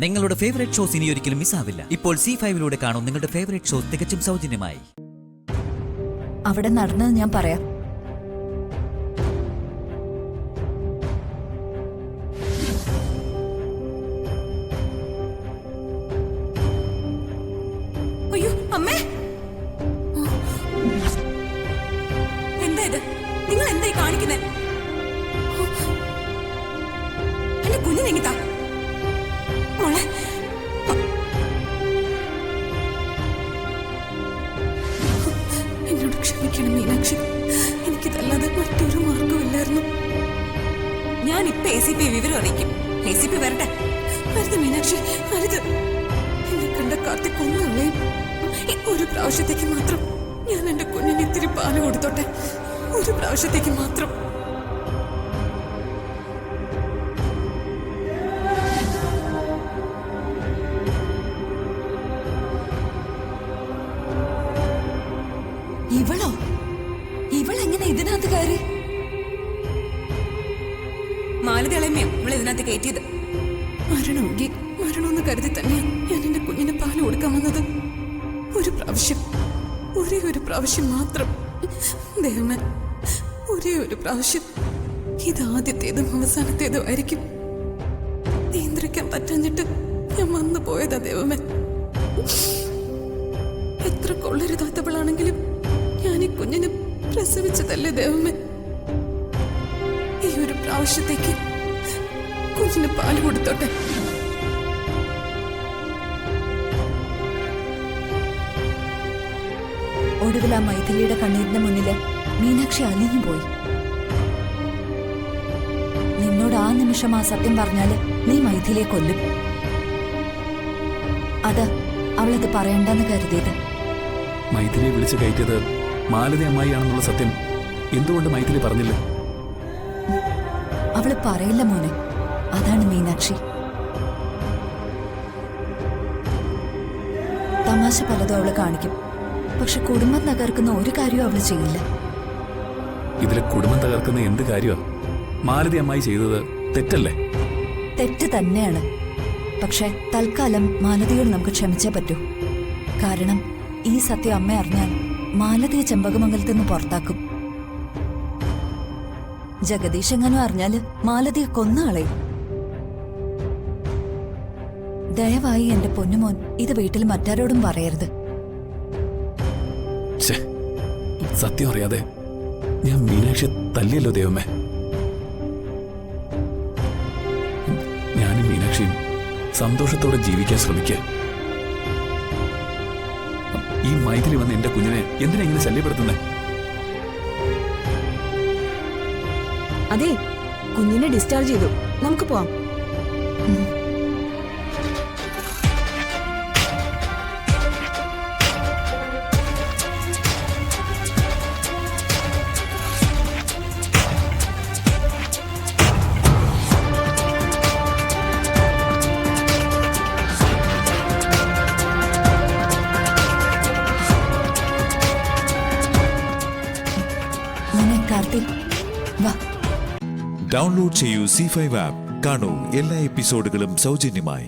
നിങ്ങളുടെ favourite shows ഇനി ഒരിക്കലും മിസ്സാവില്ല. ഇപ്പോൾ C5 കാണും നിങ്ങളുടെ ഫേവറേറ്റ് ഷോസ് തികച്ചും സൗജന്യമായി. അവിടെ നടന്നത് ഞാൻ പറയാം. അയ്യോ അമ്മേ, എന്താ ഇത്? നിങ്ങൾ എന്തായി കാണിക്കുന്നേ? എന്റെ കുഞ്ഞിനെങ്ങിത്താ മോളെ. എന്നോട് ക്ഷമിക്കണം മീനാക്ഷി, എനിക്കിതല്ലാതെ മറ്റൊരു മാർഗമില്ലായിരുന്നു. ഞാനിപ്പോ ACP വിവരം അറിയിക്കും. ACP വരട്ടെ. വരുത് മീനാക്ഷി, വരുത്. എന്നെ കണ്ട കാർത്തിക് കൊന്നുകളയും. ഒരു പ്രാവശ്യത്തേക്ക് മാത്രം ഞാൻ എന്റെ കുഞ്ഞിന് ഇത്തിരി പാല് കൊടുത്തോട്ടെ. ഒരു പ്രാവശ്യത്തേക്ക് മാത്രം. ഇവളെങ്ങനെ ഇതിനകത്ത് കയറി? മാലതിളമ്മയോ ഇവളെ ഇതിനകത്ത് കയറ്റിയത്? മരണമെങ്കിൽ മരണമെന്ന് കരുതി തന്നെയാണ് ഞാൻ എന്റെ കുഞ്ഞിന് പാല് കൊടുക്കാൻ വന്നത്. ഒരു പ്രാവശ്യം, ഒരേ ഒരു പ്രാവശ്യം മാത്രം ദൈവമേ, ഒരേ ഒരു പ്രാവശ്യം. ഇതാദ്യത്തേതും അവസാനത്തേതും ആയിരിക്കും. നിയന്ത്രിക്കാൻ പറ്റാഞ്ഞിട്ട് ഞാൻ വന്നു പോയതാ ദൈവമേ. എത്ര കൊള്ളരുതാത്തവളാണെങ്കിലും ഞാൻ ഈ കുഞ്ഞിനെ പ്രസവിച്ചതല്ലേ ദൈവമേ. ഈ ഒരു പ്രാവശ്യത്തേക്ക് കുഞ്ഞിന് പാല് കൊടുത്തോട്ടെ. ഒടുവിൽ ആ മൈഥിലിയുടെ കണ്ണീരിന്റെ മുന്നില് മീനാക്ഷി അലിഞ്ഞു പോയി. നിന്നോട് ആ നിമിഷം ആ സത്യം പറഞ്ഞാല് നീ മൈഥിലിയെ കൊല്ലും. അത് അവളത് പറയണ്ടെന്ന് കരുതിയത്. മൈഥിലിയെ വിളിച്ചു കയറ്റിയത് മാലതി അമ്മായിയാണെന്നുള്ള സത്യം എന്തുകൊണ്ട് മൈഥിലി പറഞ്ഞില്ല? അവള് പറയില്ല മോനെ, അതാണ് മീനാക്ഷി. തമാശ പലതും അവള് കാണിക്കും, പക്ഷെ കുടുംബം തകർക്കുന്ന ഒരു കാര്യവും അവള് ചെയ്യില്ല. ഇതിലെ കുടുംബം തകർക്കുന്ന എന്ത് കാര്യമാ മാലതി അമ്മായി ചെയ്തത്? തെറ്റല്ലേ? തെറ്റ് തന്നെയാണ്. പക്ഷെ തൽക്കാലം മാലതിയോട് നമുക്ക് ക്ഷമിച്ചേ പറ്റൂ. കാരണം ഈ സത്യം അമ്മ അറിഞ്ഞാൽ മാലതിയെ ചെമ്പകമംഗലത്ത് നിന്ന് പുറത്താക്കും. ജഗദീഷ് എങ്ങാനും അറിഞ്ഞാല് മാലതിയെ കൊന്നുകളയും. ദയവായി എന്റെ പൊന്നുമോൻ ഇത് വീട്ടിൽ മറ്റാരോടും പറയരുത്. സത്യം അറിയാതെ ഞാൻ മീനാക്ഷി തല്ലിയല്ലോ ദൈവമേ. ഞാനും മീനാക്ഷിയും സന്തോഷത്തോടെ ജീവിക്കാൻ ശ്രമിക്കുക. ഈ മൈഥിലി വന്ന് എന്റെ കുഞ്ഞിനെ എന്തിനാ ഇങ്ങനെ ശല്യപ്പെടുത്തുന്നേ? അതെ, കുഞ്ഞിനെ ഡിസ്ചാർജ് ചെയ്തു, നമുക്ക് പോവാം. ഡൗൺലോഡ് ചെയ്യൂ C5 ആപ്പ്. കാണൂ എല്ലാ എപ്പിസോഡുകളും സൗജന്യമായി.